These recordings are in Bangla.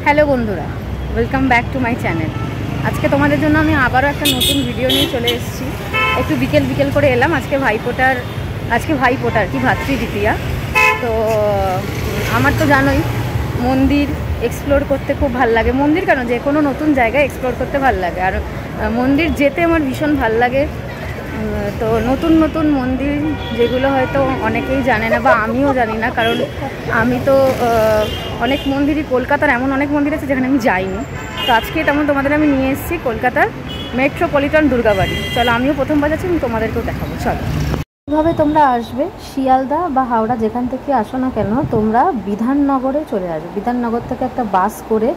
হ্যালো বন্ধুরা, welcome back to my channel. আজকে তোমাদের জন্য আমি আবারও একটা নতুন ভিডিও নিয়ে চলে এসেছি। একটু বিকেল করে এলাম। আজকে ভাইফোঁটার কি ভাতৃদ্বিতীয়া। তো আমার তো জানোই মন্দির এক্সপ্লোর করতে খুব ভাল লাগে। মন্দির কেন, যে কোনো নতুন জায়গায় এক্সপ্লোর করতে ভাল লাগে। আর মন্দির যেতে আমার ভীষণ ভাল লাগে। তো নতুন মন্দির যেগুলো হয়তো অনেকেই জানে না বা আমিও জানি না, কারণ আমি তো অনেক মন্দিরই, কলকাতার এমন অনেক মন্দির আছে যেখানে আমি যাইনি। তো আজকে তেমন তোমাদের আমি নিয়ে এসেছি কলকাতার মেট্রোপলিটন দুর্গাবাড়ি। চলো, আমিও প্রথমবার যাচ্ছি, আমি তোমাদেরকেও দেখাবো। চলো, কীভাবে তোমরা আসবে, শিয়ালদা বা হাওড়া যেখান থেকে আসো না কেন, তোমরা বিধাননগরে চলে আসবে। বিধাননগর থেকে একটা বাস করে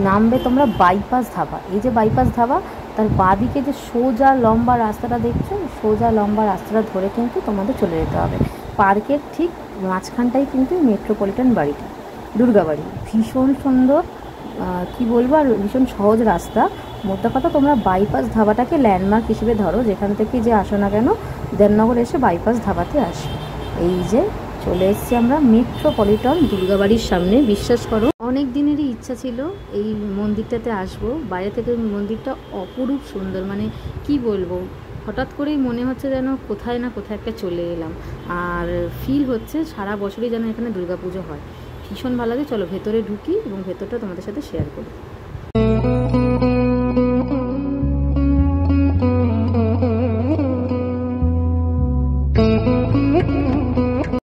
নামবে তোমরা বাইপাস ধাবা। এই যে বাইপাস ধাবা, তার বাঁদিকে যে সোজা লম্বা রাস্তাটা দেখছো, সোজা লম্বা রাস্তাটা ধরে কিন্তু তোমাদের চলে যেতে হবে। পার্কের ঠিক মাঝখানটাই কিন্তু মেট্রোপলিটন বাড়িটা, দুর্গাবাড়ি। ভীষণ সুন্দর, কি বলবো, আর ভীষণ সহজ রাস্তা। মোদ্দা কথা, তোমরা বাইপাস ধাবাটাকে ল্যান্ডমার্ক হিসেবে ধরো, যেখান থেকে যে আসো না কেন বিধাননগর এসে বাইপাস ধাবাতে আসো। এই যে চলে এসেছি আমরা মেট্রোপলিটন দুর্গাবাড়ির সামনে। বিশ্বাস করো, অনেক দিনেরই ইচ্ছা ছিল এই মন্দিরটাতে আসবো। বাইরে থেকে মন্দিরটা অপরূপ সুন্দর, মানে কি বলবো, হঠাৎ করেই মনে হচ্ছে যেন কোথায় না কোথায় একটা চলে এলাম। আর ফিল হচ্ছে সারা বছরই যেন এখানে দুর্গাপুজো হয়। ভীষণ ভালো লাগে। চলো ভেতরে ঢুকি এবং ভেতরটা তোমাদের সাথে শেয়ার করি।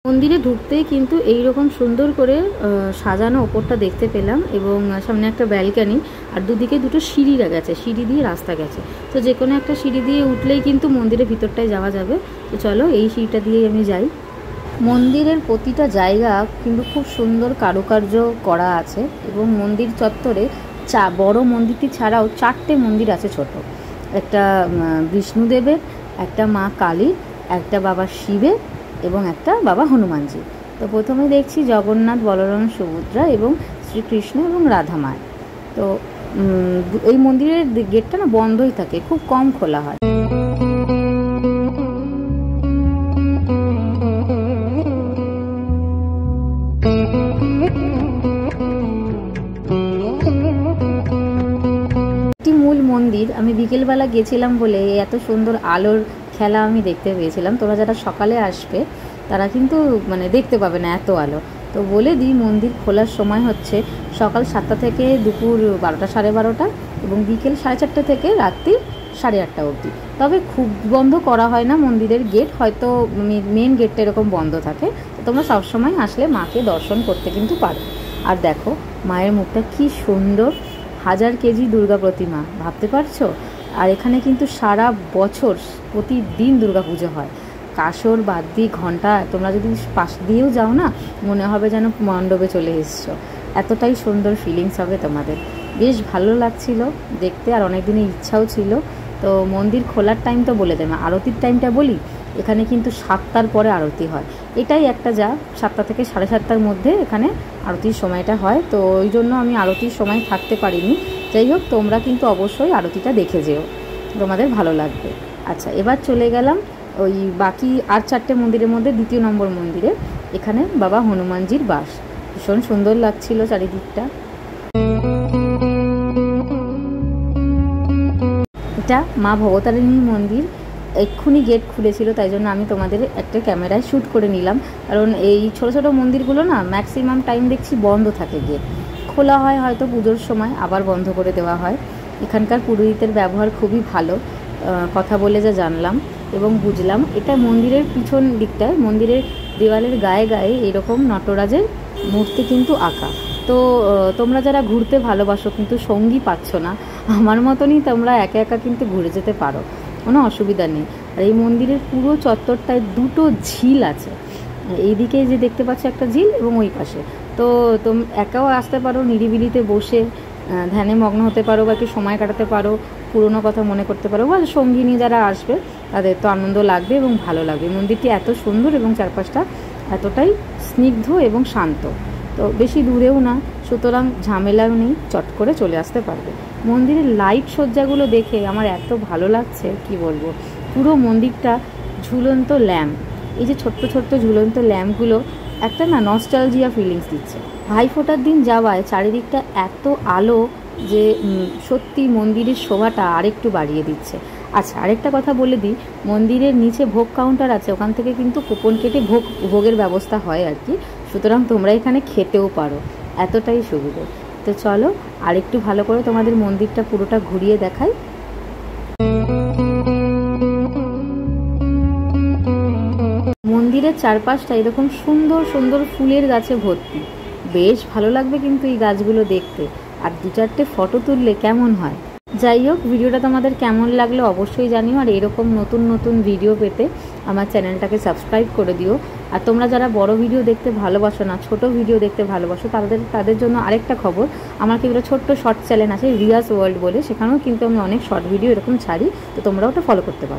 মন্দিরে ঢুকতেই কিন্তু এইরকম সুন্দর করে সাজানো ওপরটা দেখতে পেলাম, এবং সামনে একটা ব্যালকানি, আর দুদিকে দুটো সিঁড়ি গেছে, সিঁড়ি দিয়ে রাস্তা গেছে। তো যে কোনো একটা সিঁড়ি দিয়ে উঠলেই কিন্তু মন্দিরের ভিতরটায় যাওয়া যাবে। তো চলো, এই সিঁড়িটা দিয়েই আমি যাই। মন্দিরের প্রতিটা জায়গা কিন্তু খুব সুন্দর কারুকার্য করা আছে, এবং মন্দির চত্বরে বড় মন্দিরটি ছাড়াও 4টে মন্দির আছে ছোট। একটা বিষ্ণুদেবের, একটা মা কালীর, একটা বাবা শিবের, এবং একটা বাবা হনুমানজি। তো প্রথমে দেখছি জগন্নাথ, বলরাম, সুভদ্রা এবং শ্রীকৃষ্ণ এবং রাধা মায়ের। তো এই মন্দিরের গেটটা না বন্ধই থাকে, খুব কম খোলা হয়। মূল মন্দির আমি বিকেলবেলা গেছিলাম বলে এত সুন্দর আলোর খেলা আমি দেখতে পেয়েছিলাম। তোমরা যারা সকালে আসবে তারা কিন্তু দেখতে পাবে না এত আলো। তো বলে দিই, মন্দির খোলার সময় হচ্ছে সকাল 7টা থেকে দুপুর 12টা, 12:30, এবং বিকেল 4:30 থেকে রাত্রি 8:30 অবধি। তবে খুব বন্ধ করা হয় না মন্দিরের গেট, হয়তো মেন গেটটা এরকম বন্ধ থাকে। তো তোমরা সবসময় আসলে মাকে দর্শন করতে কিন্তু পারো। আর দেখো মায়ের মুখটা কি সুন্দর, 1000 কেজি দুর্গা প্রতিমা, ভাবতে পারছো? আর এখানে কিন্তু সারা বছর প্রতিদিন দুর্গা পুজো হয়। কাসর, বাদ্যি, ঘণ্টা, তোমরা যদি পাশ দিয়েও যাও না, মনে হবে যেন মণ্ডপে চলে এসছো। এতটাই সুন্দর ফিলিংস হবে তোমাদের। বেশ ভালো লাগছিল দেখতে, আর অনেক দিনের ইচ্ছাও ছিল। তো মন্দির খোলার টাইম তো বলে দেবে, আরতির টাইমটা বলি। এখানে কিন্তু 7টার পরে আরতি হয়। এটাই একটা যা, 7টা থেকে 7:30টার মধ্যে এখানে আরতির সময়টা হয়। তো ওই জন্য আমি আরতির সময় থাকতে পারিনি। যাই হোক, তোমরা কিন্তু অবশ্যই আরতিটা দেখে যেও, তোমাদের ভালো লাগবে। আচ্ছা, এবার চলে গেলাম ওই বাকি আর 4টে মন্দিরের মধ্যে 2 নম্বর মন্দিরে। এখানে বাবা হনুমানজির বাস। ভীষণ সুন্দর লাগছিল চারিদিকটা। এটা মা ভবতারিণী মন্দির। এক্ষুনি গেট খুলেছিল, তাই জন্য আমি তোমাদের একটা ক্যামেরায় শ্যুট করে নিলাম। কারণ এই ছোটো ছোটো মন্দিরগুলো না ম্যাক্সিমাম টাইম দেখছি বন্ধ থাকে, গেট খোলা হয় হয়তো পুজোর সময়, আবার বন্ধ করে দেওয়া হয়। এখানকার পুরোহিতের ব্যবহার খুবই ভালো, কথা বলে যা জানলাম এবং বুঝলাম। এটা মন্দিরের পিছন দিকটায়, মন্দিরের দেওয়ালের গায়ে গায়ে এরকম নটরাজের মূর্তি কিন্তু আঁকা। তো তোমরা যারা ঘুরতে ভালোবাসো কিন্তু সঙ্গী পাচ্ছ না, আমার মতনই তোমরা একা একা কিন্তু ঘুরে যেতে পারো, কোনো অসুবিধা নেই। আর এই মন্দিরের পুরো চত্বরটায় 2টো ঝিল আছে। এইদিকে যে দেখতে পাচ্ছ একটা ঝিল, এবং ওই পাশে। তো একাও আসতে পারো, নিরিবিলিতে বসে ধ্যানে মগ্ন হতে পারো, বা একটু সময় কাটাতে পারো, পুরোনো কথা মনে করতে পারো, বা সঙ্গিনী যারা আসবে তাদের তো আনন্দ লাগবে এবং ভালো লাগবে। মন্দিরটি এত সুন্দর এবং চারপাশটা এতটাই স্নিগ্ধ এবং শান্ত। তো বেশি দূরেও না, সুতরাং ঝামেলাও নেই, চট করে চলে আসতে পারবে। মন্দিরের লাইট সজ্জাগুলো দেখে আমার এত ভালো লাগছে, কি বলবো। পুরো মন্দিরটা ঝুলন্ত ল্যাম্প, এই যে ছোট্ট ছোট্ট ঝুলন্ত ল্যাম্পগুলো একটা না নস্টালজিয়া ফিলিংস দিচ্ছে। ভাইফোঁটার দিন যাওয়ায় চারিদিকটা এত আলো যে সত্যি মন্দিরের শোভাটা আরেকটু বাড়িয়ে দিচ্ছে। আচ্ছা, আরেকটা কথা বলে দিই, মন্দিরের নিচে ভোগ কাউন্টার আছে, ওখান থেকে কিন্তু কুপন কেটে ভোগের ব্যবস্থা হয় আর কি। সুতরাং তোমরা এখানে খেতেও পারো, এতটাই সুবিধে। তো চলো আরেকটু ভালো করে তোমাদের মন্দিরটা পুরোটা ঘুরিয়ে দেখাই। মন্দিরের চারপাশটা এরকম সুন্দর সুন্দর ফুলের গাছে ভর্তি, বেশ ভালো লাগবে কিন্তু এই গাছগুলো দেখতে। আর 2-4টে ফটো তুললে কেমন হয়। যাই হোক, ভিডিওটা তোমাদের কেমন লাগলো অবশ্যই জানিও। আর এরকম নতুন নতুন ভিডিও পেতে আমার চ্যানেলটাকে সাবস্ক্রাইব করে দিও। আর তোমরা যারা বড় ভিডিও দেখতে ভালোবাসো না, ছোট ভিডিও দেখতে ভালোবাসো, তাদের জন্য আরেকটা খবর, আমার কিন্তু ছোট্ট শর্ট চ্যানেল আছে রিয়াস ওয়ার্ল্ড বলে, সেখানেও কিন্তু আমি অনেক শর্ট ভিডিও এরকম ছাড়ি, তো তোমরা ওটা ফলো করতে পারো।